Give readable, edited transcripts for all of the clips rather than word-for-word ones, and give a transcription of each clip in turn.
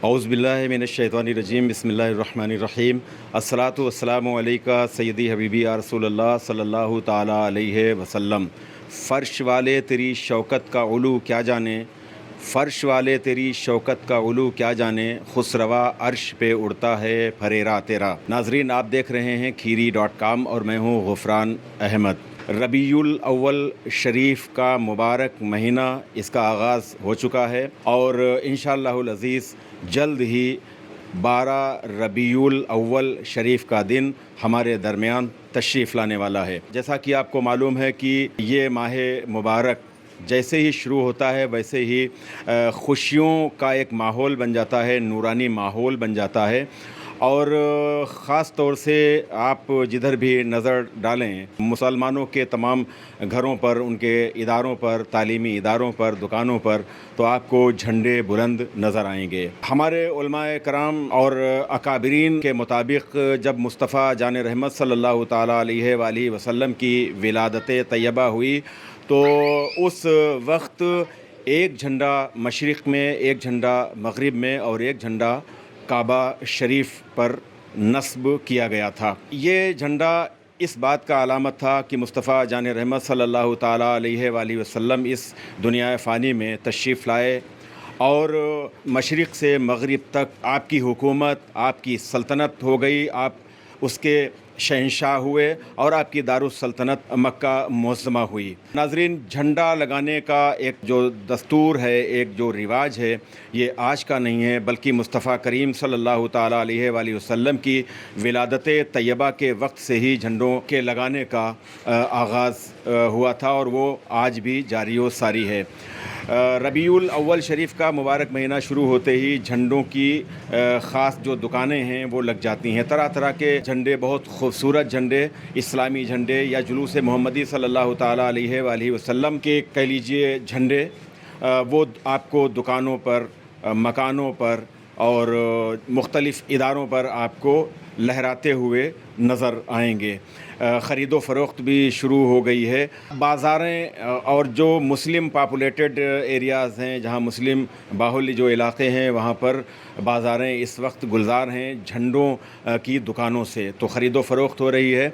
औज़ु बिल्लाहि मिनश्शैतानिर्रजीम बिस्मिल्लाहिर्रहमानिर्रहीम अस्सलातु वस्सलामु अलैका सय्यदी हबीबी या रसूलल्लाह सल्लल्लाहु ताला अलैहि वसल्लम। फ़र्श वाले तेरी शौकत का उलू क्या जाने, फ़र्श वाले तेरी शौकत का उलू क्या जाने, खुसरवा अर्श पे उड़ता है फरेरा तेरा। नाज़रीन, आप देख रहे हैं खीरी.com और मैं हूँ ग़ुफ़रान अहमद। रबीउल अव्वल शरीफ का मुबारक महीना इसका आगाज़ हो चुका है और इंशाअल्लाहुल अज़ीज़ जल्द ही 12 रबीउल अव्वल शरीफ का दिन हमारे दरमियान तशरीफ़ लाने वाला है। जैसा कि आपको मालूम है कि ये माह मुबारक जैसे ही शुरू होता है वैसे ही खुशियों का एक माहौल बन जाता है, नूरानी माहौल बन जाता है। और ख़ास तौर से आप जिधर भी नज़र डालें, मुसलमानों के तमाम घरों पर, उनके इदारों पर, तालीमी इदारों पर, दुकानों पर तो आपको झंडे बुलंद नज़र आएंगे। हमारे उलमाए कराम और अकाबरीन के मुताबिक जब मुस्तफ़ा जान रहमत सल्लल्लाहु ताला अलैहि वसल्लम की विलादत तैयबा हुई तो उस वक्त एक झंडा मशरिक़ में, एक झंडा मग़रिब में और एक झंडा काबा शरीफ पर नस्ब किया गया था। ये झंडा इस बात का अलामत था कि मुस्तफ़ा जान रहमत सल्लल्लाहु ताला अलैहि वसल्लम इस दुनिया फ़ानी में तशरीफ़ लाए और मशरिक़ से मग़रिब तक आपकी हुकूमत, आपकी सल्तनत हो गई, आप उसके शहंशाह हुए और आपकी दारुस्सल्तनत मक्का मुअज़्ज़मा हुई। नाज़रीन, झंडा लगाने का एक जो दस्तूर है, एक जो रिवाज है, ये आज का नहीं है बल्कि मुस्तफ़ा करीम सल्लल्लाहु ताला अलैहि वसल्लम की विलादत तैयबा के वक्त से ही झंडों के लगाने का आगाज़ हुआ था और वो आज भी जारी व सारी है। रबीउल अव्वल शरीफ का मुबारक महीना शुरू होते ही झंडों की ख़ास जो दुकानें हैं वो लग जाती हैं। तरह तरह के झंडे, बहुत खूबसूरत झंडे, इस्लामी झंडे या जुलूस मोहम्मदी सल्लल्लाहु ताला अलैहि वसल्लम के कह लीजिए झंडे, वो आपको दुकानों पर, मकानों पर और मुख्तलिफ़ इदारों पर आपको लहराते हुए नज़र आएंगे। ख़रीदो फ़रोख्त भी शुरू हो गई है। बाज़ारें और जो मुस्लिम पॉपुलेटेड एरियाज़ हैं, जहाँ मुस्लिम बाहुल्य जो इलाक़े हैं, वहाँ पर बाज़ारें इस वक्त गुलजार हैं झंडों की दुकानों से, तो ख़रीदो फ़रोख्त हो रही है।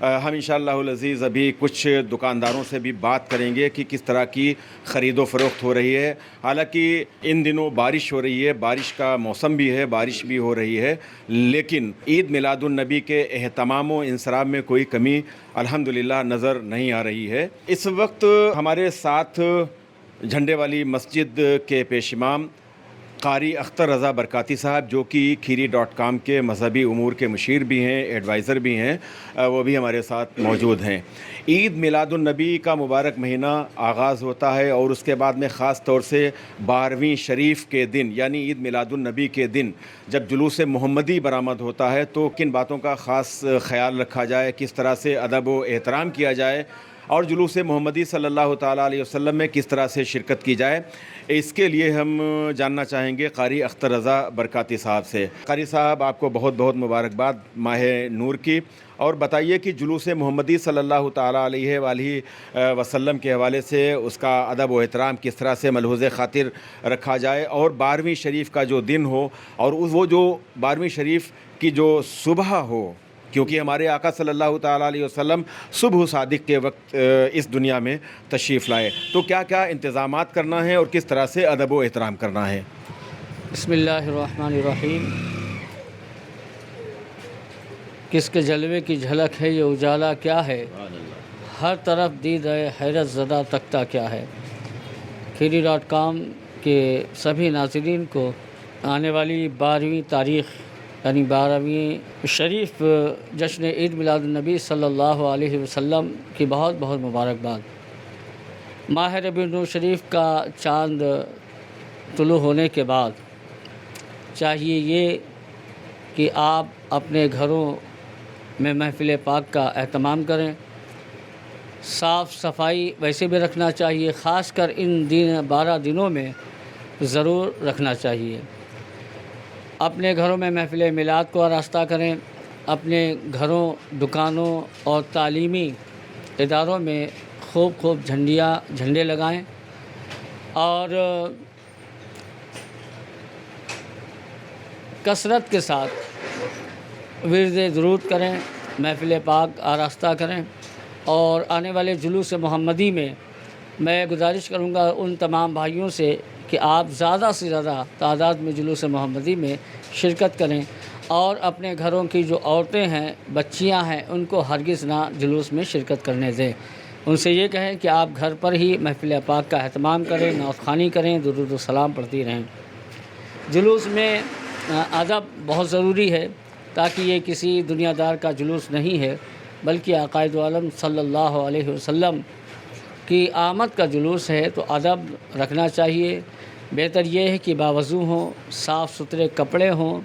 हम इंशाअल्लाहुल अज़ीज़ अभी कुछ दुकानदारों से भी बात करेंगे कि किस तरह की ख़रीदो फ़रोख्त हो रही है। हालांकि इन दिनों बारिश हो रही है, बारिश का मौसम भी है, बारिश भी हो रही है, लेकिन ईद मिलादुन नबी के एहतमाम व इंसराब में कोई कमी अल्हम्दुलिल्लाह नज़र नहीं आ रही है। इस वक्त हमारे साथ झंडे वाली मस्जिद के पेश इमाम क़ारी अख्तर रज़ा बरकाती साहब, जो कि खीरी.com के मजहबी उमूर के मुशीर भी हैं, एडवाइज़र भी हैं, वो भी हमारे साथ मौजूद हैं। ईद मिलादुन नबी का मुबारक महीना आगाज़ होता है और उसके बाद में ख़ास तौर से 12वीं शरीफ के दिन यानी ईद मिलादुन नबी के दिन जब जुलूस मोहम्मदी बरामद होता है तो किन बातों का ख़ास ख्याल रखा जाए, किस तरह से अदब व एहतराम किया जाए और जुलूस मोहम्मदी सल्लल्लाहु ताला अलैहि वसल्लम में किस तरह से शिरकत की जाए, इसके लिए हम जानना चाहेंगे क़ारी अख्तर रज़ा बरकाती साहब से। क़ारी साहब, आपको बहुत बहुत मुबारकबाद माह नूर की, और बताइए कि जुलूस मोहम्मदी सल्लल्लाहु ताला अलैहि वसल्लम के हवाले से उसका अदब व एहतराम किस तरह से मलहूज़ ख़ातिर रखा जाए और 12वीं शरीफ का जो दिन हो और वो जो 12वीं शरीफ की जो सुबह हो, क्योंकि हमारे आका सल्लल्लाहु ताला अलैहि वसल्लम सुबह सादिक के वक्त इस दुनिया में तशरीफ़ लाए, तो क्या क्या इंतज़ामात करना है और किस तरह से अदब व एहतराम करना है? बिस्मिल्लाहिर्रहमानिर्रहीम। किसके जलवे की झलक है ये उजाला क्या है, हर तरफ दीद है हैरत ज़दा तख्ता क्या है। खीरी.com के सभी नाज़रीन को आने वाली 12वीं तारीख़ यानी 12वीं शरीफ जश्न ईद मिलादुन नबी सल्लल्लाहु अलैहि वसल्लम की बहुत बहुत मुबारकबाद। माह रबीउल शरीफ का चाँद तुलू होने के बाद चाहिए ये कि आप अपने घरों में महफ़िल पाक का एहतमाम करें। साफ़ सफाई वैसे भी रखना चाहिए, ख़ास कर इन 12 दिनों में ज़रूर रखना चाहिए। अपने घरों में महफ़िल मिलाद को आरास्ता करें, अपने घरों, दुकानों और तालीमी इदारों में खूब झंडे लगाएं और کثرت کے ساتھ ورد درود کریں، محفل پاک آراستہ کریں، اور آنے والے جلوس محمدی میں میں گزارش کروں گا ان تمام بھائیوں سے کہ آپ زیادہ سے زیادہ تعداد میں جلوس محمدی میں شرکت کریں، اور اپنے گھروں کی جو عورتیں ہیں، بچیاں ہیں، ان کو ہرگز نہ جلوس میں شرکت کرنے دیں۔ ان سے یہ کہیں کہ آپ گھر پر ہی محفل پاک کا اہتمام کریں، نعت خوانی کریں، درود و سلام پڑھتی رہیں۔ جلوس میں ادب بہت ضروری ہے، تاکہ یہ کسی دنیا دار کا جلوس نہیں ہے، بلکہ آقا دو عالم صلی اللہ علیہ وسلم کی آمد کا جلوس ہے، تو ادب رکھنا چاہیے۔ بہتر یہ ہے کہ باوضو ہوں، صاف ستھرے کپڑے ہوں،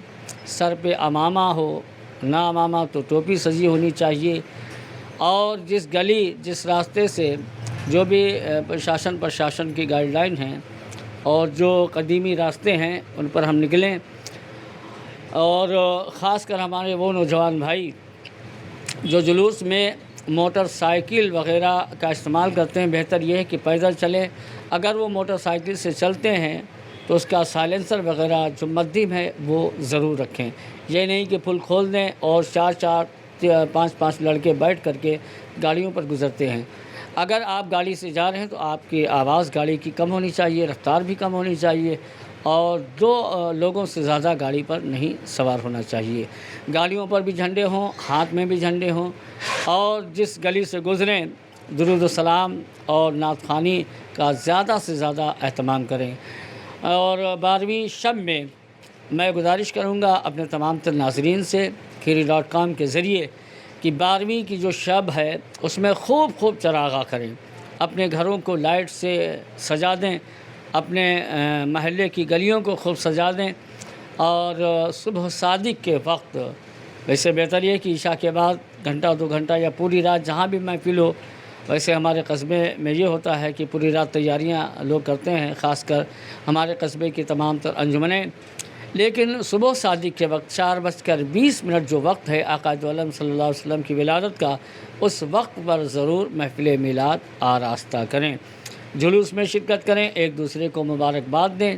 سر پہ امامہ ہو، نہ امامہ تو ٹوپی سجی ہونی چاہیے، اور جس گلی جس راستے سے جو بھی پرشاسن کی گائیڈ لائن ہیں اور جو قدیمی راستے ہیں ان پر ہم نکلیں، اور خاص کر ہمارے وہ نوجوان بھائی جو جلوس میں موٹر سائیکل وغیرہ کا استعمال کرتے ہیں، بہتر یہ ہے کہ پیدل چلیں۔ اگر وہ موٹر سائیکل سے چلتے ہیں تو اس کا سائلنسر وغیرہ جو مدھم ہے وہ ضرور رکھیں۔ یہ نہیں کہ پھل کھول دیں اور 4-4 5-5 لڑکے بیٹھ کر کے گاڑیوں پر گزرتے ہیں۔ اگر آپ گاڑی سے جا رہے ہیں تو آپ کی آواز گاڑی کی کم ہونی چاہیے، رفتار بھی کم ہونی چاہیے، اور 2 لوگوں سے زیادہ گاڑی پر نہیں سوار ہونا چاہیے۔ گاڑیوں پر بھی جھنڈے ہوں، ہاتھ میں بھی جھنڈے ہوں، اور جس گلی سے گزریں درود و سلام اور نعت خوانی کا زیادہ سے زیادہ اہتمام کریں۔ اور 12ویں شب میں میں گزارش کروں گا اپنے تمام تر ناظرین سے kheeri.com کے ذریعے کہ 12ویں کی جو شب ہے اس میں خوب چراغاں کریں، اپنے گھروں کو لائٹ سے سجا دیں، اپنے محلے کی گلیوں کو خوب سجا دیں، اور صبح صادق کے وقت، ویسے بہتر یہ کہ عشاء کے بعد گھنٹہ 2 گھنٹہ یا پوری رات جہاں بھی محفل ہو، ویسے ہمارے قصبے میں یہ ہوتا ہے کہ پوری رات تیاریاں لوگ کرتے ہیں، خاص کر ہمارے قصبے کی تمام تر انجمنیں، لیکن صبح صادق کے وقت 4:20 جو وقت ہے آقا دو عالم صلی اللہ علیہ وسلم کی ولادت کا، اس وقت پر ضرور محفل میلاد آراستہ کریں، جلوس میں شرکت کریں، ایک دوسرے کو مبارکباد دیں۔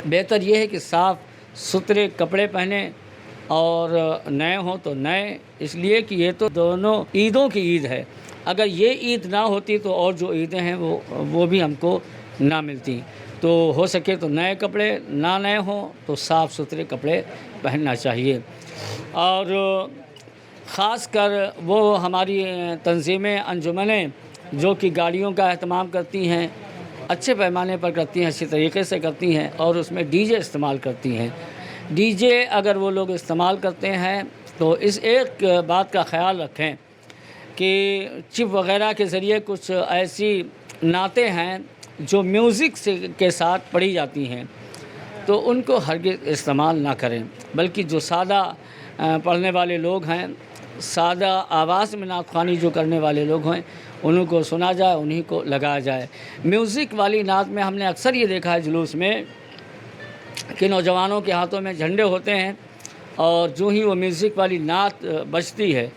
بہتر یہ ہے کہ صاف ستھرے کپڑے پہنیں، اور نئے ہوں تو نئے، اس لیے کہ یہ تو دونوں عیدوں کی عید ہے۔ اگر یہ عید نہ ہوتی تو اور جو عیدیں ہیں وہ بھی ہم کو نہ ملتی۔ تو ہو سکے تو نئے کپڑے، نہ نئے ہوں تو صاف ستھرے کپڑے پہننا چاہیے۔ اور خاص کر وہ ہماری تنظیمیں، انجمنیں جو کہ گاڑیوں کا اہتمام کرتی ہیں، اچھے پیمانے پر کرتی ہیں، اچھی طریقے سے کرتی ہیں، اور اس میں ڈی جے استعمال کرتی ہیں۔ ڈی جے اگر وہ لوگ استعمال کرتے ہیں تو اس ایک بات کا خیال رکھیں کہ چپ وغیرہ کے ذریعے کچھ ایسی نعتیں ہیں جو میوزک کے ساتھ پڑھی جاتی ہیں، تو ان کو ہرگز استعمال نہ کریں، بلکہ جو سادہ پڑھنے والے لوگ ہیں، سادہ آواز میں نعت خوانی جو کرنے والے لوگ ہیں، انہوں کو سنا جائے، انہی کو لگایا جائے۔ میوزک والی نعت میں ہم نے اکثر یہ دیکھا ہے جلوس میں کہ نوجوانوں کے ہاتھوں میں جھنڈے ہوتے ہیں، اور جو ہی وہ میوزک والی نعت بجتی ہے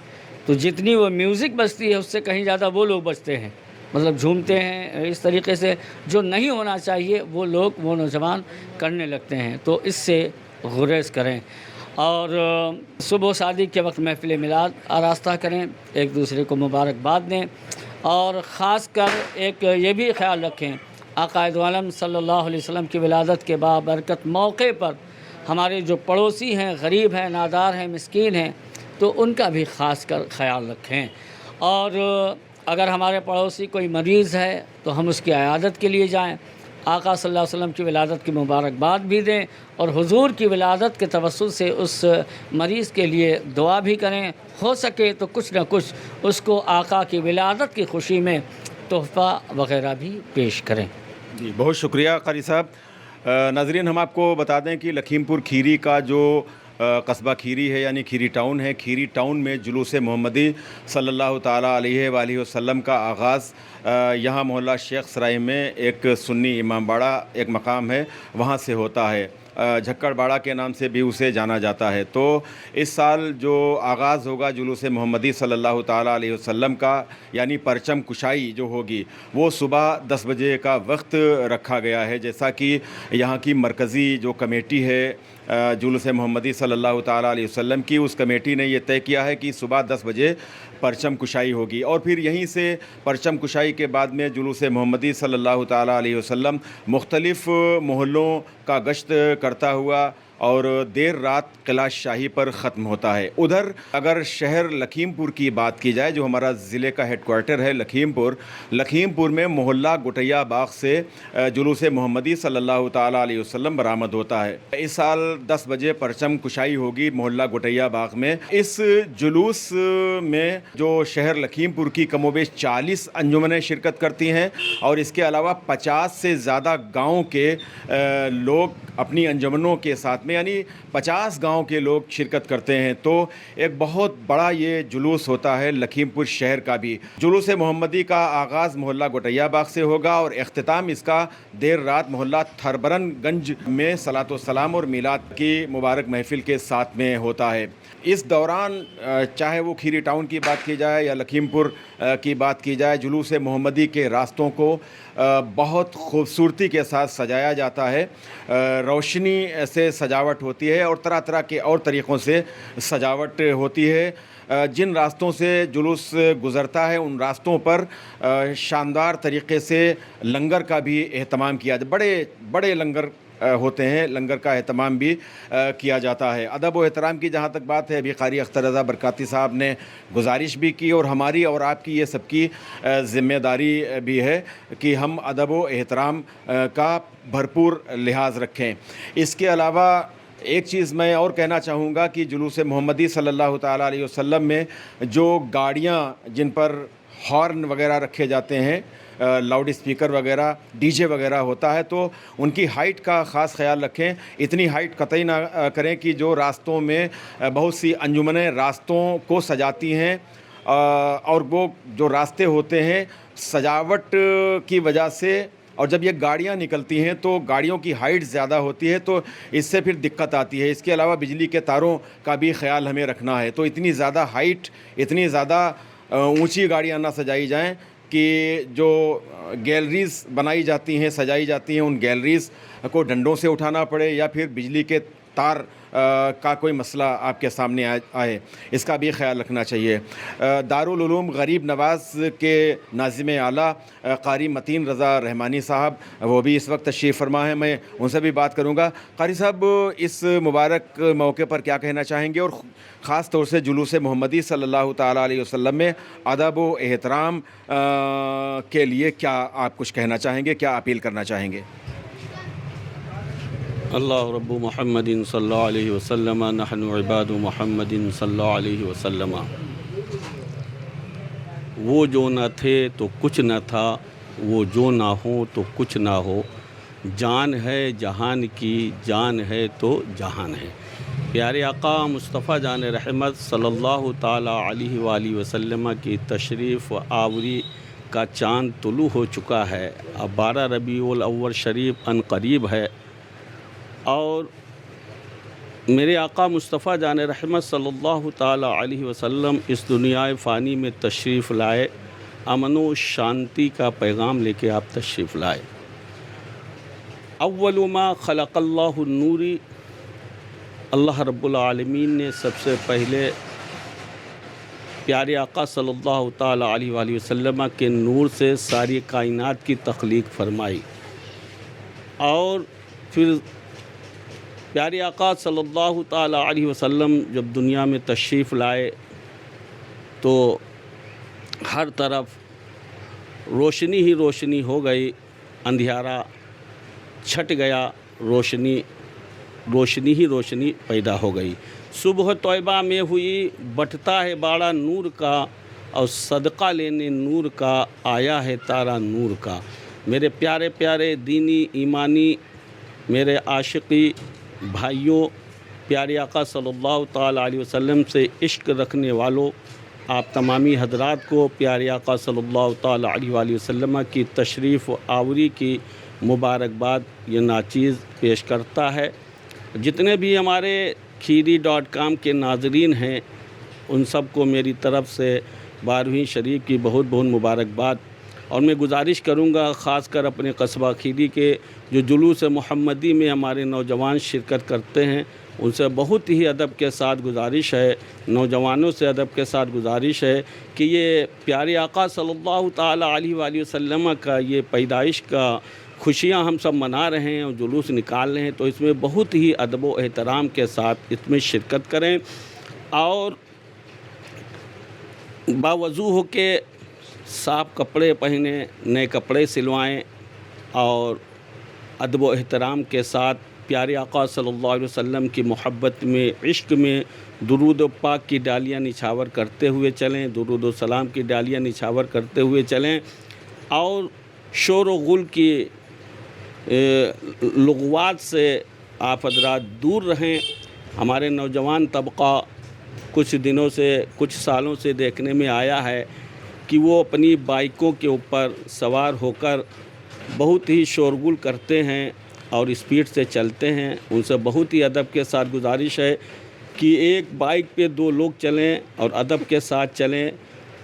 تو جتنی وہ میوزک بجتی ہے اس سے کہیں زیادہ وہ لوگ بجتے ہیں، مطلب جھومتے ہیں، اس طریقے سے جو نہیں ہونا چاہیے وہ نوجوان کرنے لگتے ہیں، تو اس سے گریز کریں۔ اور صبح صادق کے وقت محفل میلاد آراستہ کریں، ایک دوسرے کو مبارکباد دیں، اور خاص کر ایک یہ بھی خیال رکھیں آقا دو عالم صلی اللہ علیہ وسلم کی ولادت کے بابرکت موقع پر ہمارے جو پڑوسی ہیں، غریب ہیں، نادار ہیں، مسکین ہیں، تو ان کا بھی خاص کر خیال رکھیں۔ اور اگر ہمارے پڑوسی کوئی مریض ہے تو ہم اس کی عیادت کے لیے جائیں، آقا صلی اللہ علیہ وسلم کی ولادت کی مبارکباد بھی دیں، اور حضور کی ولادت کے توسل سے اس مریض کے لیے دعا بھی کریں، ہو سکے تو کچھ نہ کچھ اس کو آقا کی ولادت کی خوشی میں تحفہ وغیرہ بھی پیش کریں۔ جی بہت شکریہ قاری صاحب۔ ناظرین ہم آپ کو بتا دیں کہ لکھیم پور کھیری کا جو قصبہ کھیری ہے، یعنی کھیری ٹاؤن ہے، کھیری ٹاؤن میں جلوس محمدی صلی اللہ تعالیٰ علیہ وآلہ وسلم کا آغاز یہاں محلہ شیخ سرائی میں ایک سنی امام باڑہ ایک مقام ہے، وہاں سے ہوتا ہے۔ جھکڑ باڑہ کے نام سے بھی اسے جانا جاتا ہے۔ تو اس سال جو آغاز ہوگا جلوس محمدی صلی اللہ تعالیٰ علیہ وسلم کا، یعنی پرچم کشائی جو ہوگی، وہ صبح 10 بجے کا وقت رکھا گیا ہے، جیسا کہ یہاں کی مرکزی جو کمیٹی ہے جلوس محمدی صلی اللہ تعالیٰ علیہ وسلم کی، اس کمیٹی نے یہ طے کیا ہے کہ صبح 10 بجے پرچم کشائی ہوگی، اور پھر یہیں سے پرچم کشائی کے بعد میں جلوس محمدی صلی اللہ تعالیٰ علیہ وسلم مختلف محلوں کا گشت کرتا ہوا اور دیر رات قلعہ شاہی پر ختم ہوتا ہے۔ ادھر اگر شہر لکھیم پور کی بات کی جائے، جو ہمارا ضلع کا ہیڈ کوارٹر ہے لکھیم پور میں محلہ گٹیا باغ سے جلوس محمدی صلی اللہ تعالیٰ علیہ وسلم برآمد ہوتا ہے۔ اس سال 10 بجے پرچم کشائی ہوگی محلہ گٹیا باغ میں۔ اس جلوس میں جو شہر لکھیم پور کی کم و بیش 40 انجمنیں شرکت کرتی ہیں، اور اس کے علاوہ 50 سے زیادہ گاؤں کے لوگ اپنی انجمنوں کے ساتھ میں، یعنی 50 گاؤں کے لوگ شرکت کرتے ہیں۔ تو ایک بہت بڑا یہ جلوس ہوتا ہے لکھیم پور شہر کا بھی۔ جلوس محمدی کا آغاز محلہ گٹیا باغ سے ہوگا اور اختتام اس کا دیر رات محلہ تھربرن گنج میں صلاۃ والسلام اور میلاد کی مبارک محفل کے ساتھ میں ہوتا ہے۔ اس دوران چاہے وہ کھیری ٹاؤن کی بات کی جائے یا لکھیم پور کی بات کی جائے، جلوس محمدی کے راستوں کو بہت خوبصورتی کے ساتھ سجایا جاتا ہے، روشنی سے سجاوٹ ہوتی ہے اور طرح طرح کے اور طریقوں سے سجاوٹ ہوتی ہے۔ جن راستوں سے جلوس گزرتا ہے ان راستوں پر شاندار طریقے سے لنگر کا بھی اہتمام کیا جاتا ہے، بڑے بڑے لنگر ہوتے ہیں، لنگر کا اہتمام بھی کیا جاتا ہے۔ ادب و احترام کی جہاں تک بات ہے، ابھی قاری اختر رضا برکاتی صاحب نے گزارش بھی کی، اور ہماری اور آپ کی یہ سب کی ذمہ داری بھی ہے کہ ہم ادب و احترام کا بھرپور لحاظ رکھیں۔ اس کے علاوہ ایک چیز میں اور کہنا چاہوں گا کہ جلوس محمدی صلی اللہ تعالیٰ علیہ وسلم میں جو گاڑیاں جن پر ہارن وغیرہ رکھے جاتے ہیں، لاؤڈ اسپیکر وغیرہ، ڈی جے وغیرہ ہوتا ہے، تو ان کی ہائٹ کا خاص خیال رکھیں۔ اتنی ہائٹ قطعی نہ کریں کہ جو راستوں میں بہت سی انجمنیں راستوں کو سجاتی ہیں، اور وہ جو راستے ہوتے ہیں سجاوٹ کی وجہ سے، اور جب یہ گاڑیاں نکلتی ہیں تو گاڑیوں کی ہائٹ زیادہ ہوتی ہے، تو اس سے پھر دقت آتی ہے۔ اس کے علاوہ بجلی کے تاروں کا بھی خیال ہمیں رکھنا ہے، تو اتنی زیادہ ہائٹ، اتنی زیادہ اونچی گاڑیاں نہ سجائی جائیں کہ جو گیلریز بنائی جاتی ہیں، سجائی جاتی ہیں، ان گیلریز کو ڈنڈوں سے اٹھانا پڑے یا پھر بجلی کے تار کا کوئی مسئلہ آپ کے سامنے آئے، اس کا بھی خیال رکھنا چاہیے۔ دارالعلوم غریب نواز کے ناظم اعلیٰ قاری متین رضا رحمانی صاحب، وہ بھی اس وقت تشریف فرما ہیں، میں ان سے بھی بات کروں گا۔ قاری صاحب، اس مبارک موقع پر کیا کہنا چاہیں گے، اور خاص طور سے جلوس محمدی صلی اللہ تعالیٰ علیہ وسلم میں ادب و احترام کے لیے کیا آپ کچھ کہنا چاہیں گے، کیا اپیل کرنا چاہیں گے؟ اللہ رب محمد صلی اللہ علیہ وسلم، نحن عباد محمد صلی اللہ علیہ وسلم۔ وہ جو نہ تھے تو کچھ نہ تھا، وہ جو نہ ہو تو کچھ نہ ہو، جان ہے جہان کی، جان ہے تو جہان ہے۔ پیارے آقا مصطفیٰ جان رحمت صلی اللہ تعالیٰ علیہ وآلہ وسلم کی تشریف آوری کا چاند طلوع ہو چکا ہے۔ اب 12 ربیع الاول شریف ان قریب ہے، اور میرے آقا مصطفیٰ جان رحمت صلی اللہ تعالیٰ علیہ وسلم اس دنیا فانی میں تشریف لائے، امن و شانتی کا پیغام لے کے آپ تشریف لائے۔ اول ما خلق اللہ النوری، اللہ رب العالمین نے سب سے پہلے پیارے آقا صلی اللہ تعالیٰ علیہ وآلہ وسلم کے نور سے ساری کائنات کی تخلیق فرمائی، اور پھر پیارے آقا صلی اللہ تعالیٰ علیہ وسلم جب دنیا میں تشریف لائے تو ہر طرف روشنی ہی روشنی ہو گئی، اندھیارا چھٹ گیا، روشنی ہی روشنی پیدا ہو گئی۔ صبح طیبہ میں ہوئی بٹتا ہے باڑا نور کا، اور صدقہ لینے نور کا آیا ہے تارا نور کا۔ میرے پیارے پیارے دینی ایمانی میرے عاشقی بھائیوں، پیارے آقا صلی اللہ تعالیٰ علیہ وسلم سے عشق رکھنے والوں، آپ تمامی حضرات کو پیارے آقا صلی اللہ تعالیٰ علیہ وآلہ وسلم کی تشریف آوری کی مبارکباد یہ ناچیز پیش کرتا ہے۔ जितने भी हमारे खीरी.com के नाजरीन हैं उन सब को मेरी तरफ़ से 12वीं शरीफ की बहुत बहुत मुबारकबाद। और मैं गुजारिश करूँगा ख़ासकर अपने कस्बा खीरी के जो जुलूस मोहम्मदी में हमारे नौजवान शिरकत करते हैं उनसे बहुत ही अदब के साथ गुजारिश है, नौजवानों से अदब के साथ गुजारिश है कि ये प्यारे आका सल्लल्लाहु ताला अलैहि वसल्लम का ये पैदाइश का खुशियाँ हम सब मना रहे हैं और जुलूस निकाल रहे हैं, तो इसमें बहुत ही अदब व एहतराम के साथ इसमें शिरकत करें और बावजू हो के साफ़ कपड़े पहने, नए कपड़े सिलवाएं और अदब व एहतराम के साथ प्यारे आका सल्लल्लाहु अलैहि वसल्लम की मोहब्बत में, इश्क में दुरूद व पाक की डालियाँ निछावर करते हुए चलें, दुरूद व सलाम की डालियाँ निछावर करते हुए चलें और शोर व गुल की लुग़वात से आप हज़रात दूर रहें। हमारे नौजवान तबका कुछ दिनों से, कुछ सालों से देखने में आया है कि वो अपनी बाइकों के ऊपर सवार होकर बहुत ही शोरगुल करते हैं और स्पीड से चलते हैं। उनसे बहुत ही अदब के साथ गुजारिश है कि एक बाइक पे 2 लोग चलें और अदब के साथ चलें,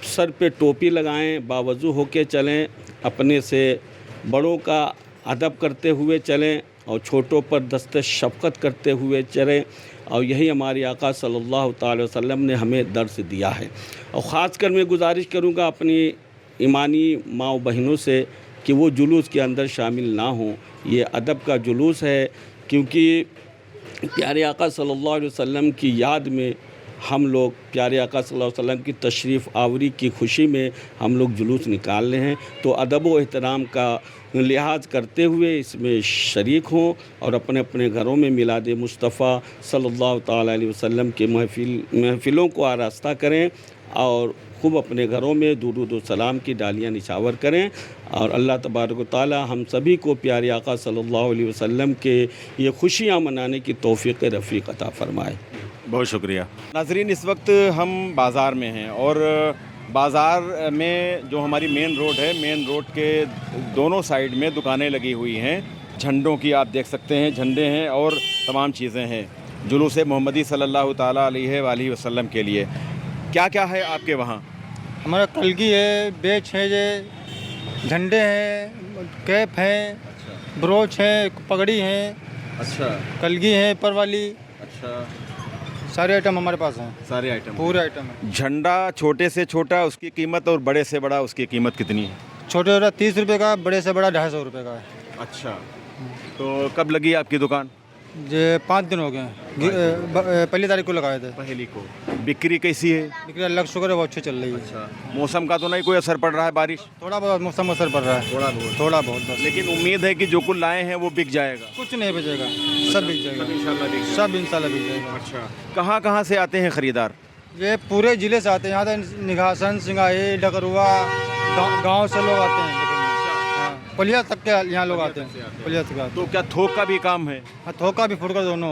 सर पे टोपी लगाएं, बावजू होके चलें, अपने से बड़ों का अदब करते हुए चलें और छोटों पर दस्त शफ़क़त करते हुए चलें। और यही हमारे आका सल्लल्लाहु ताला वसल्लम ने हमें दर्स दिया है। और ख़ासकर मैं गुजारिश करूँगा अपनी ईमानी माँ बहनों से कि वो जुलूस के अंदर शामिल ना हों। ये अदब का जुलूस है क्योंकि प्यारे आका सल्लल्लाहु अलैहि वसल्लम की याद में हम लोग प्यारे आका सल्लल्लाहु अलैहि वसल्लम की तशरीफ़ आवरी की खुशी में हम लोग जुलूस निकाल रहे हैं, तो अदब व एहतराम का लिहाज करते हुए इसमें शरीक हों और अपने अपने घरों में मिलाद मुस्तफ़ा सल्लल्लाहु ताला अलैहि वसल्लम के महफ़िलों को आरास्ता करें और खूब अपने घरों में दुरूद व सलाम की डालियाँ निछावर करें। और अल्लाह तबारक व तआला हम सभी को प्यारे आका सल्लल्लाहु अलैहि वसल्लम के ये खुशियाँ मनाने की तौफ़ीक़ रफ़ीक़ अता फ़रमाए। बहुत शुक्रिया। नाज़रीन, इस वक्त हम बाज़ार में हैं और बाज़ार में जो हमारी मेन रोड है, मेन रोड के दोनों साइड में दुकानें लगी हुई हैं। झंडों की आप देख सकते हैं, झंडे हैं और तमाम चीज़ें हैं जुलूस मोहम्मदी सल्लल्लाहु ताला अलैहि वसल्लम के लिए। क्या क्या है आपके वहाँ? हमारा कलगी है, बेच है, ये झंडे हैं, कैप हैं, ब्रोच है, पगड़ी है, अच्छा, कलगी है, पर वाली, अच्छा, सारे आइटम हमारे पास हैं। सारे आइटम, पूरे आइटम है। झंडा छोटे से छोटा उसकी कीमत और बड़े से बड़ा उसकी कीमत कितनी है? छोटे वाला 30 रुपये का, बड़े से बड़ा 250 रुपये का है। अच्छा, तो कब लगी आपकी दुकान? ये 5 दिन हो गए हैं, पहली तारीख को लगाए थे। पहली को। बिक्री कैसी है? बिक्री अल्लाह का शुक्र है, बहुत अच्छी चल रही है। अच्छा, मौसम का तो नहीं कोई असर पड़ रहा है? बारिश थोड़ा बहुत मौसम असर पड़ रहा है, थोड़ा बहुत बस। लेकिन उम्मीद है कि जो कुछ लाए हैं वो बिक जाएगा। कुछ नहीं बचेगा, सब बिक जाएगा, सब इंशाल्लाह बिक जाएगा। अच्छा, कहाँ कहाँ से आते हैं ख़रीदार? ये पूरे ज़िले से आते हैं, यहाँ से निघासन, सिंगाही, डकरुआ गाँव से लोग आते हैं। पलिया तक के यहाँ लोग आते हैं, पलिया तक। तो क्या थोक का भी काम है? हाँ, थोका भी फुटकर दोनों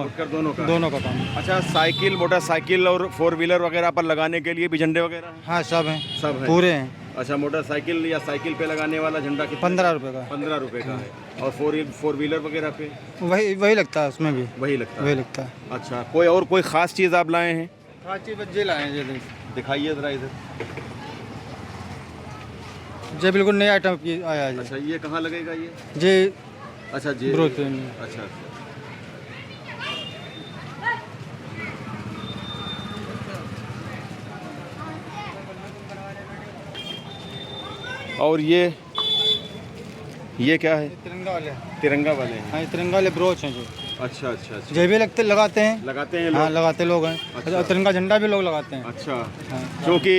दोनों का काम है। अच्छा, साइकिल, मोटरसाइकिल और 4 व्हीलर वगैरह पर लगाने के लिए भी झंडे वगैरह हैं? हाँ, सब हैं, सब हैं, पूरे हैं। अच्छा, मोटरसाइकिल या साइकिल पे लगाने वाला झंडा कितना? 15 रुपये का। 15 रुपये का है। और 4 व्हीलर वगैरह पे? वही लगता है, उसमें भी वही लगता है। वही लगता है। अच्छा, कोई और कोई ख़ास चीज़ आप लाए हैं? खास चीज़ बच्चे लाए हैं, ये दिखाइए ज़रा इधर। ये बिल्कुल नया आइटम की आया है। अच्छा, ये कहाँ लगेगा ये? ये अच्छा जी, ब्रोच पे। अच्छा, और ये क्या है? तिरंगा वाले। तिरंगा वाले हैं। हाँ, तिरंगा वाले ब्रोच हैं जो। अच्छा अच्छा अच्छा, जे भी लगाते हैं लोग? हाँ, लगाते लोग हैं। अच्छा। तिरंगा झंडा भी लोग लगाते हैं। अच्छा, हाँ। क्योंकि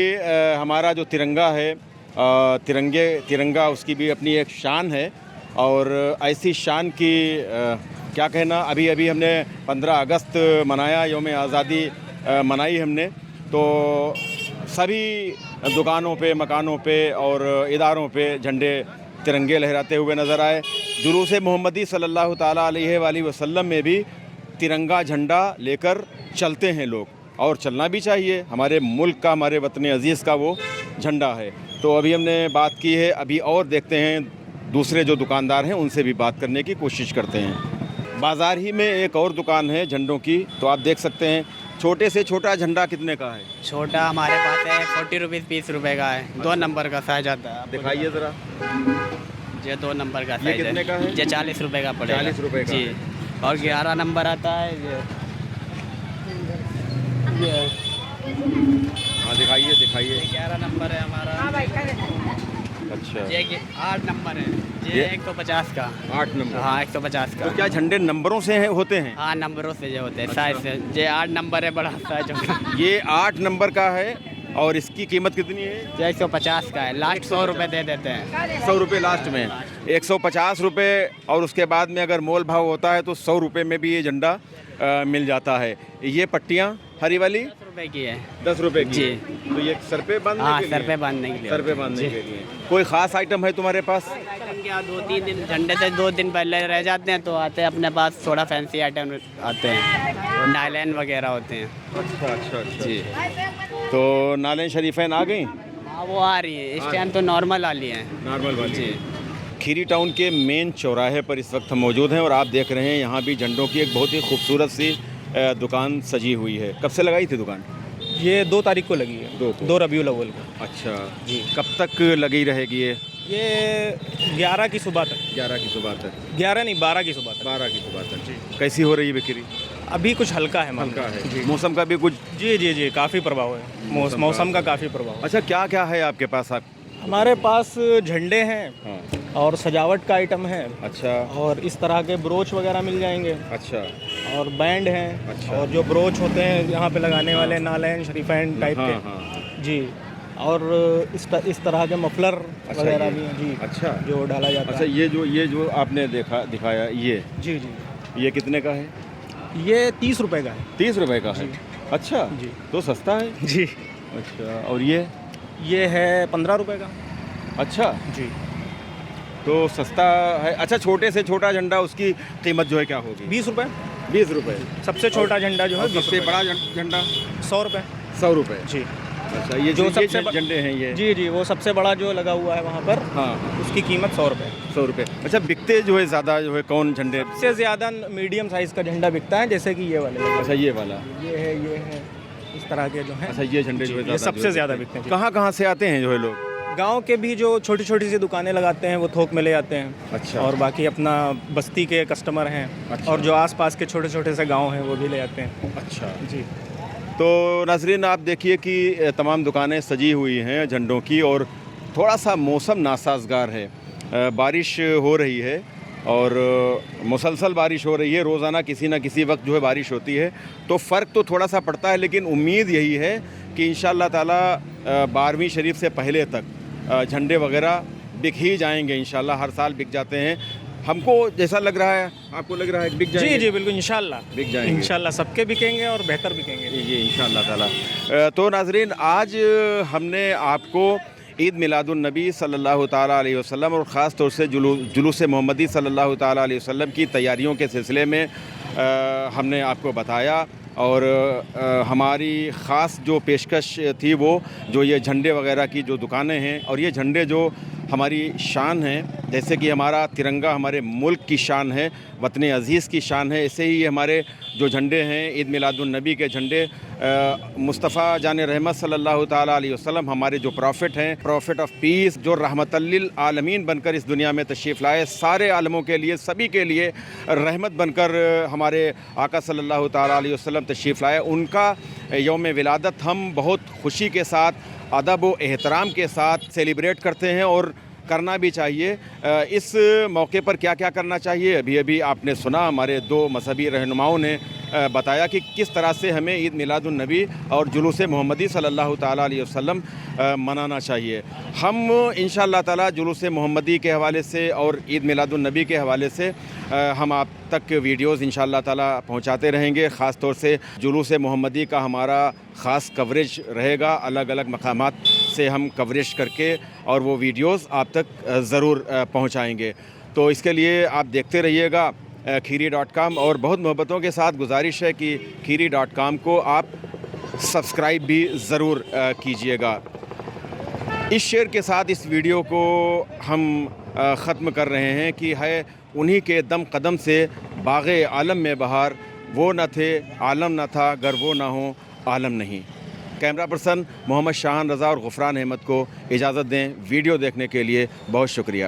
हमारा जो तिरंगा है, तिरंगा उसकी भी अपनी एक शान है और ऐसी शान की क्या कहना, अभी हमने 15 अगस्त मनाया, यौम आज़ादी मनाई हमने, तो सभी दुकानों पे, मकानों पे और इदारों पे झंडे तिरंगे लहराते हुए नज़र आए। जुलूस मोहम्मदी सल्लल्लाहु ताला अलैहि वसल्लम में भी तिरंगा झंडा लेकर चलते हैं लोग, और चलना भी चाहिए। हमारे मुल्क का, हमारे वतन अज़ीज़ का वो झंडा है। तो अभी हमने बात की है, अभी और देखते हैं दूसरे जो दुकानदार हैं उनसे भी बात करने की कोशिश करते हैं। बाज़ार ही में एक और दुकान है झंडों की, तो आप देख सकते हैं छोटे से छोटा झंडा कितने का है? छोटा हमारे पास है 40 रुपीज़ 20 रुपए का है, 2 नंबर का साइज आता है। आपको दिखाइए ज़रा। ये 2 नंबर का ये साइज कितने का है? ये 40 रुपए का पड़ेगा। 40 रुपए का जी। और 11 नंबर आता है ये हाँ दिखाइए दिखाइए। 11 नंबर है हमारा। अच्छा, ये 8 नंबर है, ये ये 150 का। 8 नंबर। हाँ 150 का। तो क्या झंडे नंबरों से होते हैं? हाँ नंबरों से जो होते हैं साइज से। ये 8 नंबर है, बड़ा साइज होगा। ये 8 नंबर का है और इसकी कीमत कितनी है? ये 150 का है, लास्ट 100 रुपये दे देते हैं। 100 रुपये लास्ट में, 150 रुपये, और उसके बाद में अगर मोल भाव होता है तो 100 रुपये में भी ये झंडा मिल जाता है। ये पट्टियाँ हरी वाली 10 रुपये की है। 10 रुपये की। जी। तो ये सर पे बांधने हाँ के लिए? सर पे बांधने के लिए। सर पे बांधने के लिए। कोई ख़ास आइटम है तुम्हारे पास? क्या 2-3 दिन झंडे से 2 दिन पहले रह जाते हैं तो आते हैं अपने पास, थोड़ा फैंसी आइटम आते हैं, नायलैन वगैरह होते हैं। अच्छा अच्छा अच्छा। जी। तो नालें शरीफैन आ गई? हाँ वो आ रही है, इस टाइम तो नॉर्मल वाली है। नॉर्मल वाली। जी। खीरी टाउन के मेन चौराहे पर इस वक्त हम मौजूद हैं और आप देख रहे हैं यहाँ भी झंडों की एक बहुत ही खूबसूरत सी दुकान सजी हुई है। कब से लगाई थी दुकान? ये 2 तारीख को लगी है, 2 रबीउल अव्वल को। अच्छा जी। कब तक लगी रहेगी ये? ये 11 की सुबह तक। 11 की सुबह तक? 11 नहीं, 12 की सुबह तक। 12 की सुबह तक। जी। कैसी हो रही है बिक्री? अभी कुछ हल्का है, हल्का है। जी। मौसम का भी कुछ? जी जी जी, काफ़ी प्रभाव है मौसम का, काफ़ी प्रभाव है। अच्छा, क्या क्या है आपके पास? आप हमारे पास झंडे हैं हाँ। और सजावट का आइटम है, अच्छा और इस तरह के ब्रोच वगैरह मिल जाएंगे, अच्छा और बैंड हैं। अच्छा। और जो ब्रोच होते हैं यहाँ पे लगाने वाले नालैन शरीफैन टाइप हाँ के। हाँ। जी। और इस तरह के मफलर अच्छा, वगैरह ये? भी हैं जी। अच्छा। जो डाला जाता अच्छा, है। ये जो आपने दिखाया ये जी जी। ये कितने का है? ये 30 रुपए का है। 30 रुपए का है? जी। अच्छा जी। तो सस्ता है। जी। अच्छा, और ये है 15 रुपए का। अच्छा, जी। तो सस्ता है। अच्छा, छोटे से छोटा झंडा उसकी कीमत जो है क्या होगी? 20 रुपए। 20 रुपए। सबसे छोटा झंडा जो है और 20 सबसे रुपए। बड़ा झंडा 100 रुपए। 100 रुपए। जी। अच्छा, ये जो जो सबसे झंडे हैं ये? जी जी, वो सबसे बड़ा जो लगा हुआ है वहाँ पर, हाँ, उसकी कीमत 100 रुपए। 100 रुपए। अच्छा, बिकते जो है ज़्यादा जो है कौन झंडे? सबसे ज़्यादा मीडियम साइज़ का झंडा बिकता है, जैसे कि ये वाले। अच्छा, ये वाला। ये है इस तरह के जो हैं। अच्छा, ये झंडे जो है ये ज़्यादा सबसे जो है ज़्यादा बिकते हैं। बिकते हैं। कहाँ कहाँ से आते हैं जो है लोग? गांव के भी जो छोटी छोटी सी दुकानें लगाते हैं वो थोक में ले जाते हैं। अच्छा। और बाकी अपना बस्ती के कस्टमर हैं। अच्छा। और जो आसपास के छोटे छोटे से गांव हैं वो भी ले जाते हैं। अच्छा जी। तो नाज़रीन, आप देखिए कि तमाम दुकानें सजी हुई हैं झंडों की, और थोड़ा सा मौसम नासाजगार है। बारिश हो रही है और मुसलसल बारिश हो रही है। रोज़ाना किसी न किसी वक्त जो है बारिश होती है, तो फ़र्क तो थोड़ा सा पड़ता है, लेकिन उम्मीद यही है कि इंशाअल्लाह ताला 12वीं शरीफ से पहले तक झंडे वगैरह बिक ही जाएंगे। इंशाअल्लाह हर साल बिक जाते हैं। हमको जैसा लग रहा है, आपको लग रहा है कि बिक जाएंगे? जी जी बिल्कुल, इंशाल्लाह बिक जाएंगे। इंशाल्लाह सबके बिकेंगे और बेहतर बिकेंगे। ये इंशाअल्लाह ताला। तो नाज़रीन, आज हमने आपको ईद मिलादुन्नबी सल्लल्लाहु ताला अलैहि वसल्लम और ख़ास तौर से जुलूस मोहम्मदी सल्लल्लाहु ताला अलैहि वसल्लम की तैयारियों के सिलसिले में हमने आपको बताया, और हमारी ख़ास जो पेशकश थी वो जो ये झंडे वगैरह की जो दुकानें हैं, और ये झंडे जो हमारी शान है, जैसे कि हमारा तिरंगा हमारे मुल्क की शान है, वतन अज़ीज़ की शान है, ऐसे ही हमारे जो झंडे हैं ईद मिलादुन्नबी के झंडे, मुस्तफ़ा जान रहमत सल्लल्लाहु ताला अलैहि वसल्लम हमारे जो प्रॉफिट हैं, प्रॉफिट ऑफ पीस, जो रहमतल लिल आलमीन बनकर इस दुनिया में तशरीफ़ लाए, सारे आलमों के लिए, सभी के लिए रहमत बनकर हमारे आका सल्लल्लाहु ताला अलैहि वसल्लम तशरीफ़ लाए, उनका यौम विलादत हम बहुत खुशी के साथ, अदब व एहतराम के साथ सेलिब्रेट करते हैं, और करना भी चाहिए। इस मौके पर क्या क्या करना चाहिए, अभी अभी आपने सुना, हमारे 2 मजहबी रहनुमाओं ने बताया कि किस तरह से हमें ईद मिलादुन्नबी और जुलूस मोहम्मदी सल्लल्लाहु ताला अलैहि वसल्लम मनाना चाहिए। हम इंशाअल्लाह ताला जुलूस मोहम्मदी के हवाले से और ईद मिलादुन्नबी के हवाले से हम आप तक वीडियोज़ इंशाअल्लाह ताला पहुँचाते रहेंगे। ख़ास तौर से जुलूस मोहम्मदी का हमारा ख़ास कवरेज रहेगा, अलग अलग मकामात से हम कवरेज करके और वो वीडियोज़ आप तक ज़रूर पहुँचाएँगे। तो इसके लिए आप देखते रहिएगा खीरी.com, और बहुत मोहब्बतों के साथ गुजारिश है कि खीरी.com को आप सब्सक्राइब भी ज़रूर कीजिएगा। इस शेर के साथ इस वीडियो को हम ख़त्म कर रहे हैं कि है उन्हीं के दम कदम से باغ عالم میں بہار، وہ نہ تھے عالم نہ تھا، گر وہ نہ ہوں عالم نہیں۔ کیمرہ پرسن محمد شاہان رضا اور غفران احمد کو اجازت دیں، ویڈیو دیکھنے کے لیے بہت شکریہ۔